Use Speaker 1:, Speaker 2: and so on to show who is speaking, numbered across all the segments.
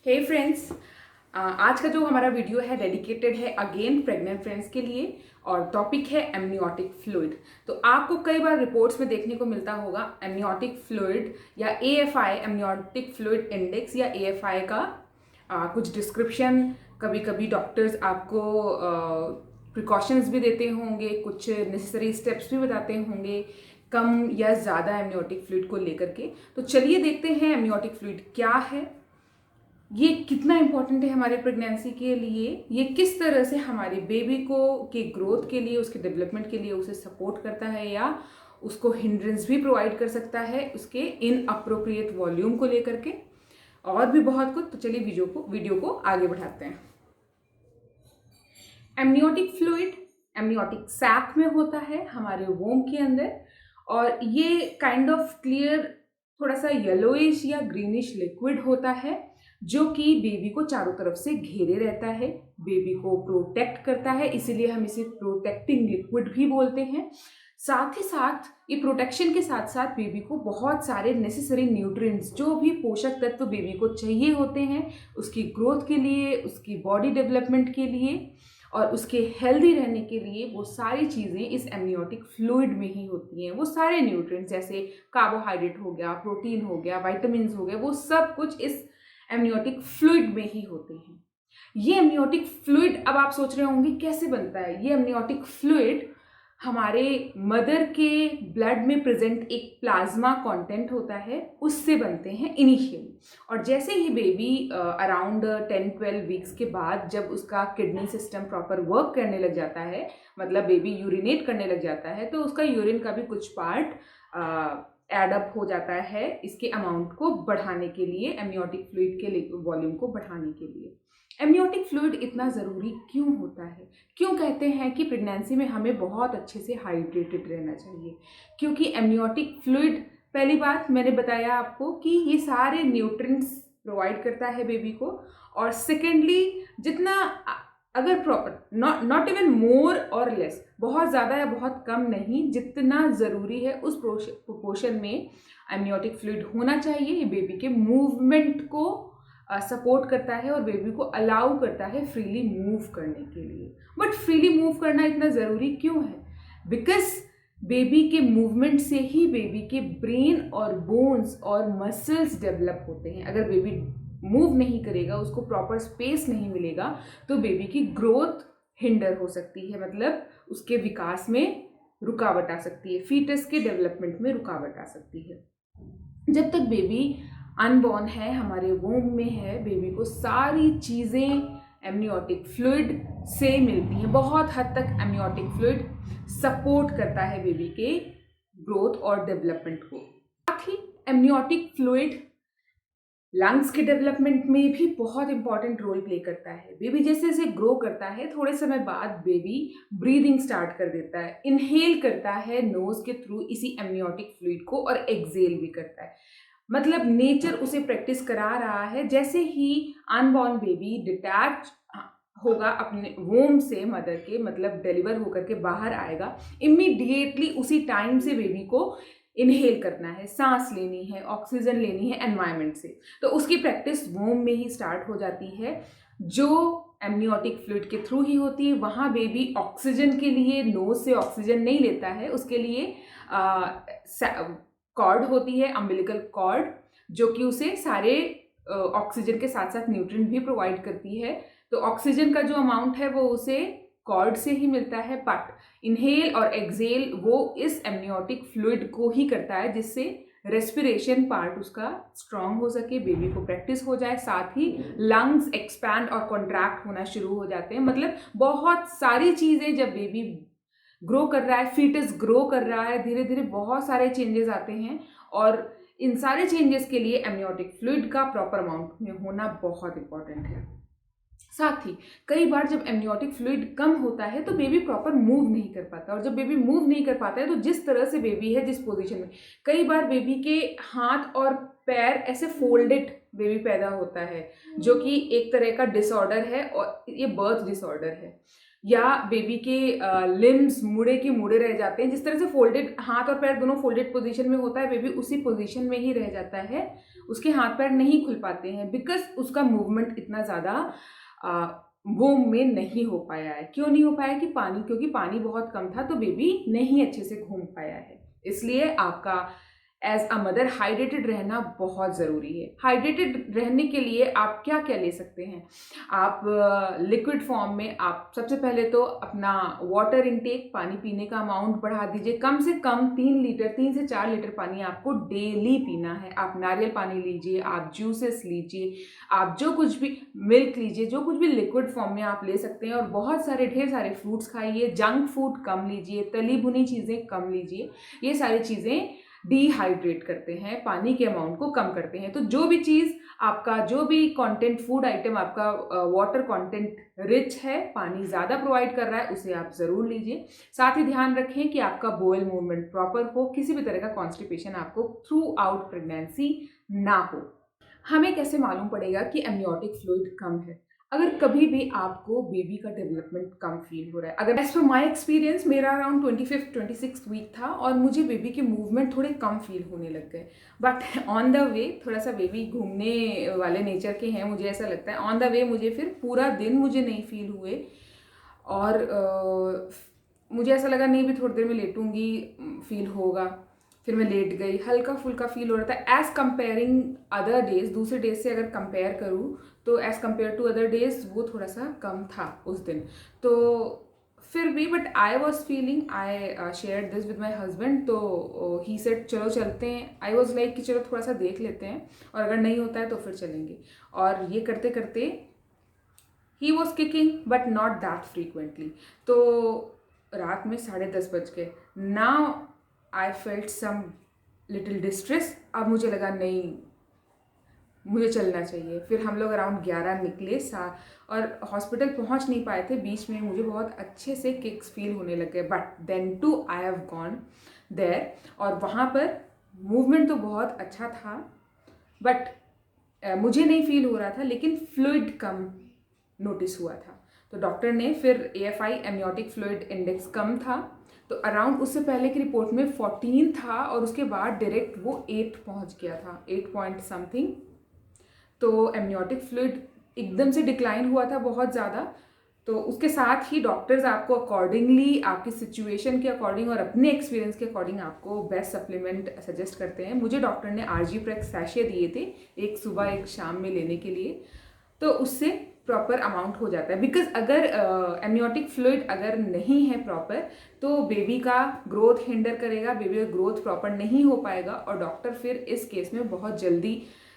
Speaker 1: हे friends, आज का जो हमारा वीडियो है डेडिकेटेड है अगेन प्रेग्नेंट फ्रेंड्स के लिए और टॉपिक है एमनियोटिक फ्लूइड। तो आपको कई बार रिपोर्ट्स में देखने को मिलता होगा एमनियोटिक फ्लूइड या एएफआई, एमनियोटिक फ्लूइड इंडेक्स या एएफआई का कुछ डिस्क्रिप्शन। कभी कभी डॉक्टर्स आपको प्रिकॉशंस भी देते होंगे, कुछ नेसेसरी स्टेप्स भी बताते होंगे कम या ज़्यादा एमनियोटिक फ्लूइड को लेकर के। तो चलिए देखते हैं एमनियोटिक फ्लूइड क्या है, ये कितना इम्पोर्टेंट है हमारे प्रेगनेंसी के लिए, ये किस तरह से हमारे बेबी को के ग्रोथ के लिए, उसके डेवलपमेंट के लिए उसे सपोर्ट करता है या उसको हिंड्रेंस भी प्रोवाइड कर सकता है उसके इन अप्रोप्रिएट वॉल्यूम को लेकर के, और भी बहुत कुछ। तो चलिए वीडियो को आगे बढ़ाते हैं। एमनियोटिक फ्लूइड एमनियोटिक सैक में होता है हमारे वोम के अंदर, और ये काइंड ऑफ क्लियर, थोड़ा सा येलोइश या ग्रीनिश लिक्विड होता है जो कि बेबी को चारों तरफ से घेरे रहता है, बेबी को प्रोटेक्ट करता है, इसीलिए हम इसे प्रोटेक्टिंग लिक्विड भी बोलते हैं। साथ ही साथ ये प्रोटेक्शन के साथ साथ बेबी को बहुत सारे नेसेसरी न्यूट्रिएंट्स, जो भी पोषक तत्व बेबी को चाहिए होते हैं उसकी ग्रोथ के लिए, उसकी बॉडी डेवलपमेंट के लिए और उसके हेल्दी रहने के लिए, वो सारी चीज़ें इस एमनियोटिक फ्लूइड में ही होती हैं। वो सारे न्यूट्रिएंट्स जैसे कार्बोहाइड्रेट हो गया, प्रोटीन हो गया, विटामिन्स हो गए, वो सब कुछ इस एमनियोटिक फ्लूइड में ही होते हैं। ये एमनियोटिक फ्लूइड, अब आप सोच रहे होंगे कैसे बनता है। ये एमनियोटिक फ्लूइड हमारे मदर के ब्लड में प्रेजेंट एक प्लाज्मा कंटेंट होता है, उससे बनते हैं इनिशियली। और जैसे ही बेबी अराउंड 10-12 वीक्स के बाद जब उसका किडनी सिस्टम प्रॉपर वर्क करने लग जाता है, मतलब बेबी यूरिनेट करने लग जाता है, तो उसका यूरिन का भी कुछ पार्ट एड अप हो जाता है इसके अमाउंट को बढ़ाने के लिए, एमनियोटिक फ्लूइड के वॉल्यूम को बढ़ाने के लिए। एमनियोटिक फ्लूइड इतना ज़रूरी क्यों होता है? क्यों कहते हैं कि प्रेगनेंसी में हमें बहुत अच्छे से हाइड्रेटेड रहना चाहिए? क्योंकि एमनियोटिक फ्लूइड, पहली बात मैंने बताया आपको कि ये सारे न्यूट्रिएंट्स प्रोवाइड करता है बेबी को, और सेकेंडली जितना अगर प्रॉपर, नॉट इवन मोर और लेस, बहुत ज़्यादा या बहुत कम नहीं, जितना ज़रूरी है उस प्रोपोर्शन में एमनियोटिक फ्लूइड होना चाहिए। ये बेबी के मूवमेंट को सपोर्ट करता है और बेबी को अलाउ करता है फ्रीली मूव करने के लिए। बट फ्रीली मूव करना इतना ज़रूरी क्यों है? बिकॉज बेबी के मूवमेंट से ही बेबी के ब्रेन और बोन्स और मसल्स डेवलप होते हैं। अगर बेबी मूव नहीं करेगा, उसको प्रॉपर स्पेस नहीं मिलेगा, तो बेबी की ग्रोथ हिंडर हो सकती है, मतलब उसके विकास में रुकावट आ सकती है, फीटस के डेवलपमेंट में रुकावट आ सकती है। जब तक बेबी अनबॉर्न है, हमारे वोम में है, बेबी को सारी चीज़ें एमनियोटिक फ्लूइड से मिलती हैं। बहुत हद तक एमनियोटिक फ्लूइड सपोर्ट करता है बेबी के ग्रोथ और डेवलपमेंट को। साथ ही एमनियोटिक फ्लूइड लंग्स के डेवलपमेंट में भी बहुत इंपॉर्टेंट रोल प्ले करता है। बेबी जैसे जैसे ग्रो करता है, थोड़े समय बाद बेबी ब्रीदिंग स्टार्ट कर देता है, इनहेल करता है नोज के थ्रू इसी एमनियोटिक फ्लूइड को, और एक्सेल भी करता है। मतलब नेचर उसे प्रैक्टिस करा रहा है। जैसे ही अनबॉर्न बेबी डिटैच होगा अपने वोम से, मदर के, मतलब डिलीवर होकर के बाहर आएगा, इमीडिएटली उसी टाइम से बेबी को इनहेल करना है, सांस लेनी है, ऑक्सीजन लेनी है एनवायरनमेंट से। तो उसकी प्रैक्टिस वोम में ही स्टार्ट हो जाती है, जो एमनियोटिक फ्लूइड के थ्रू ही होती है। वहाँ बेबी ऑक्सीजन के लिए नोज से ऑक्सीजन नहीं लेता है, उसके लिए कॉर्ड होती है, अम्बिलिकल कॉर्ड, जो कि उसे सारे ऑक्सीजन के साथ साथ न्यूट्रिएंट भी प्रोवाइड करती है। तो ऑक्सीजन का जो अमाउंट है वो उसे कॉर्ड से ही मिलता है, बट इनहेल और एक्सेल वो इस एमनियोटिक फ्लूइड को ही करता है, जिससे रेस्पिरेशन पार्ट उसका स्ट्रांग हो सके, बेबी को प्रैक्टिस हो जाए, साथ ही लंग्स एक्सपैंड और कॉन्ट्रैक्ट होना शुरू हो जाते हैं। मतलब बहुत सारी चीज़ें, जब बेबी ग्रो कर रहा है, फीटस ग्रो कर रहा है, धीरे धीरे बहुत सारे चेंजेस आते हैं, और इन सारे चेंजेस के लिए एमनियोटिक फ्लूइड का प्रॉपर अमाउंट में होना बहुत इंपॉर्टेंट है। साथ ही कई बार जब एमनियोटिक फ्लूइड कम होता है तो बेबी प्रॉपर मूव नहीं कर पाता, और जब बेबी मूव नहीं कर पाता है तो जिस तरह से बेबी है, जिस पोजीशन में, कई बार बेबी के हाथ और पैर ऐसे फोल्डेड बेबी पैदा होता है, जो कि एक तरह का डिसऑर्डर है, और ये बर्थ डिसऑर्डर है। या बेबी के लिम्स मुड़े के मुड़े रह जाते हैं, जिस तरह से फोल्डेड हाथ और पैर दोनों फोल्डेड पोजीशन में होता है, बेबी उसी पोजीशन में ही रह जाता है, उसके हाथ पैर नहीं खुल पाते हैं बिकॉज उसका मूवमेंट इतना ज़्यादा वोम में नहीं हो पाया है। क्यों नहीं हो पाया कि क्योंकि पानी बहुत कम था तो बेबी नहीं अच्छे से घूम पाया है। इसलिए आपका एज अ मदर हाइड्रेटेड रहना बहुत ज़रूरी है। हाइड्रेटेड रहने के लिए आप क्या क्या ले सकते हैं? आप लिक्विड फॉर्म में आप सबसे पहले तो अपना वाटर इनटेक, पानी पीने का अमाउंट बढ़ा दीजिए। कम से कम 3 से 4 लीटर पानी आपको डेली पीना है। आप नारियल पानी लीजिए, आप जूसेस लीजिए, आप जो कुछ भी मिल्क लीजिए, जो कुछ भी लिक्विड फॉर्म में आप ले सकते हैं। और बहुत सारे ढेर सारे फ्रूट्स खाइए, जंक फूड कम लीजिए, तली भुनी चीज़ें कम लीजिए। ये सारी चीज़ें डिहाइड्रेट करते हैं, पानी के अमाउंट को कम करते हैं। तो जो भी चीज़ आपका, जो भी कंटेंट, फूड आइटम आपका वाटर कंटेंट रिच है, पानी ज़्यादा प्रोवाइड कर रहा है, उसे आप ज़रूर लीजिए। साथ ही ध्यान रखें कि आपका बोअल मूवमेंट प्रॉपर हो, किसी भी तरह का कॉन्स्टिपेशन आपको थ्रू आउट प्रेगनेंसी ना हो। हमें कैसे मालूम पड़ेगा कि एमनियोटिक फ्लूइड कम है? अगर कभी भी आपको बेबी का डेवलपमेंट कम फील हो रहा है, अगर एज पर माई एक्सपीरियंस मेरा अराउंड 25th-26th वीक था और मुझे बेबी के मूवमेंट थोड़े कम फील होने लग गए, बट ऑन द वे, थोड़ा सा बेबी घूमने वाले नेचर के हैं, मुझे ऐसा लगता है, ऑन द वे मुझे फिर पूरा दिन मुझे नहीं फील हुए। और मुझे ऐसा लगा नहीं भी थोड़ी देर में लेटूंगी, फील होगा। फिर मैं लेट गई, हल्का फुल्का फील हो रहा था। एज़ कंपेयरिंग अदर डेज, दूसरे डेज से अगर कंपेयर करूँ तो as compare to other days वो थोड़ा सा कम था उस दिन। तो फिर भी but I was feeling, I share this with my husband, तो ही सेड चलो चलते हैं। आई वॉज लाइक कि चलो थोड़ा सा देख लेते हैं और अगर नहीं होता है तो फिर चलेंगे। और ये करते करते ही was kicking but not that frequently. तो रात में 10:30 बज गए। Now I felt some little distress. अब मुझे लगा नहीं, मुझे चलना चाहिए। फिर हम लोग अराउंड 11 निकले और हॉस्पिटल पहुंच नहीं पाए थे। बीच में मुझे बहुत अच्छे से किक्स फील होने लग गए, but then too I have gone there और वहाँ पर मूवमेंट तो बहुत अच्छा था, बट मुझे नहीं फील हो रहा था, लेकिन फ्लूइड कम नोटिस हुआ था। तो डॉक्टर ने फिर AFI, एमनियोटिक फ्लूइड इंडेक्स कम था, तो अराउंड उससे पहले की रिपोर्ट में 14 था और उसके बाद डायरेक्ट वो 8 पहुंच गया था, 8 पॉइंट समथिंग। तो एमनियोटिक फ्लूइड एकदम से डिक्लाइन हुआ था बहुत ज़्यादा। तो उसके साथ ही डॉक्टर्स आपको अकॉर्डिंगली, आपकी सिचुएशन के अकॉर्डिंग और अपने एक्सपीरियंस के अकॉर्डिंग आपको बेस्ट सप्लीमेंट सजेस्ट करते हैं। मुझे डॉक्टर ने RG-Prex सैशे दिए थे, एक सुबह एक शाम में लेने के लिए, तो उससे प्रॉपर अमाउंट हो जाता है। बिकॉज अगर एमनियोटिक फ्लूइड अगर नहीं है प्रॉपर तो बेबी का ग्रोथ हिंडर करेगा, बेबी का ग्रोथ प्रॉपर नहीं हो पाएगा और डॉक्टर फिर इस केस में बहुत जल्दी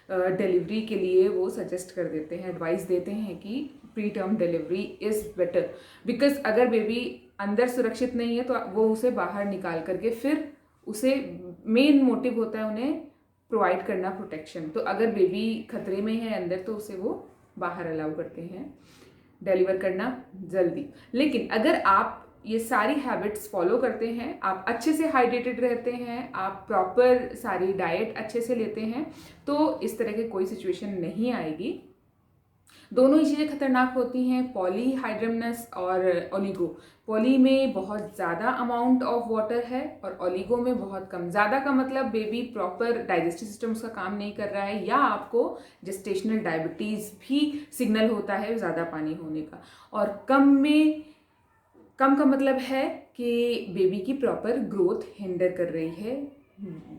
Speaker 1: डिलीवरी के लिए वो सजेस्ट कर देते हैं, एडवाइस देते हैं कि pre term delivery is better. Because अगर बेबी अंदर सुरक्षित नहीं है तो वो उसे बाहर निकाल करके फिर उसे, मेन मोटिव होता है उन्हें प्रोवाइड करना प्रोटेक्शन। तो अगर बेबी खतरे में है अंदर तो उसे वो बाहर अलाउ करते हैं डिलीवर करना जल्दी। लेकिन अगर आप ये सारी हैबिट्स फॉलो करते हैं, आप अच्छे से हाइड्रेटेड रहते हैं, आप प्रॉपर सारी डाइट अच्छे से लेते हैं, तो इस तरह की कोई सिचुएशन नहीं आएगी। दोनों ही चीज़ें खतरनाक होती हैं, पॉलीहाइड्रमनस और ओलिगो। पॉली में बहुत ज़्यादा अमाउंट ऑफ वाटर है और ओलिगो में बहुत कम। ज़्यादा का मतलब बेबी प्रॉपर डाइजेस्टिव सिस्टम उसका काम नहीं कर रहा है, या आपको जेस्टेशनल डायबिटीज़ भी सिग्नल होता है ज़्यादा पानी होने का। और कम का मतलब है कि बेबी की प्रॉपर ग्रोथ हिंडर कर रही है,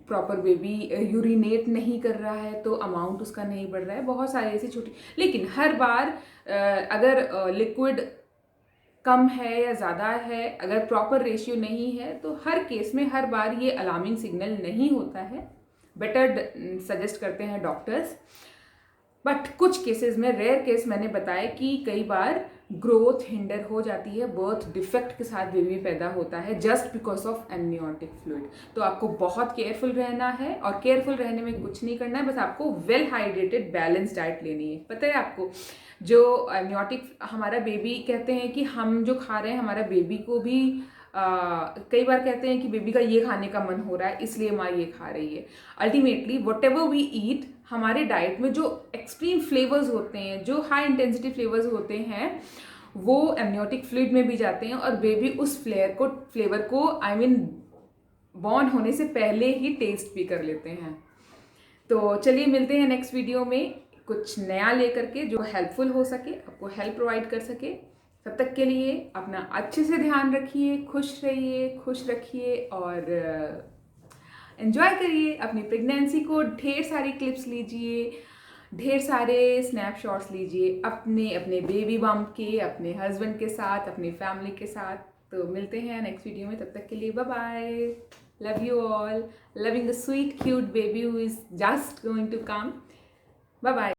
Speaker 1: प्रॉपर बेबी यूरिनेट नहीं कर रहा है तो अमाउंट उसका नहीं बढ़ रहा है, बहुत सारी ऐसी छोटी। लेकिन हर बार अगर लिक्विड कम है या ज़्यादा है, अगर प्रॉपर रेशियो नहीं है, तो हर केस में हर बार ये अलार्मिंग सिग्नल नहीं होता है, बेटर सजेस्ट करते हैं डॉक्टर्स। बट कुछ केसेस में, रेयर केस मैंने बताया कि कई बार ग्रोथ हिंडर हो जाती है, बर्थ डिफेक्ट के साथ बेबी पैदा होता है just because of amniotic fluid. तो आपको बहुत केयरफुल रहना है, और केयरफुल रहने में कुछ नहीं करना है, बस आपको वेल हाइड्रेटेड बैलेंस डाइट लेनी है। पता है आपको, जो एमनियोटिक, हमारा बेबी, कहते हैं कि हम जो खा रहे हैं हमारा बेबी को भी कई बार कहते हैं कि बेबी का ये खाने का मन हो रहा है इसलिए माँ ये खा रही है। Ultimately whatever we eat, हमारे डाइट में जो एक्सट्रीम फ्लेवर्स होते हैं, जो हाई इंटेंसिटी फ्लेवर्स होते हैं, वो एमनियोटिक फ्लूइड में भी जाते हैं और बेबी उस फ्लेवर को बॉर्न होने से पहले ही टेस्ट भी कर लेते हैं। तो चलिए मिलते हैं नेक्स्ट वीडियो में कुछ नया लेकर के जो हेल्पफुल हो सके, आपको हेल्प प्रोवाइड कर सके। तब तक के लिए अपना अच्छे से ध्यान रखिए, खुश रहिए, खुश रखिए और एंजॉय करिए अपनी प्रेगनेंसी को। ढेर सारी क्लिप्स लीजिए, ढेर सारे स्नैपशॉट्स लीजिए अपने अपने बेबी बम्प के, अपने हस्बैंड के साथ, अपनी फैमिली के साथ। तो मिलते हैं नेक्स्ट वीडियो में, तब तक के लिए bye bye. Love you all, loving the sweet cute baby who is just going to come. Bye bye.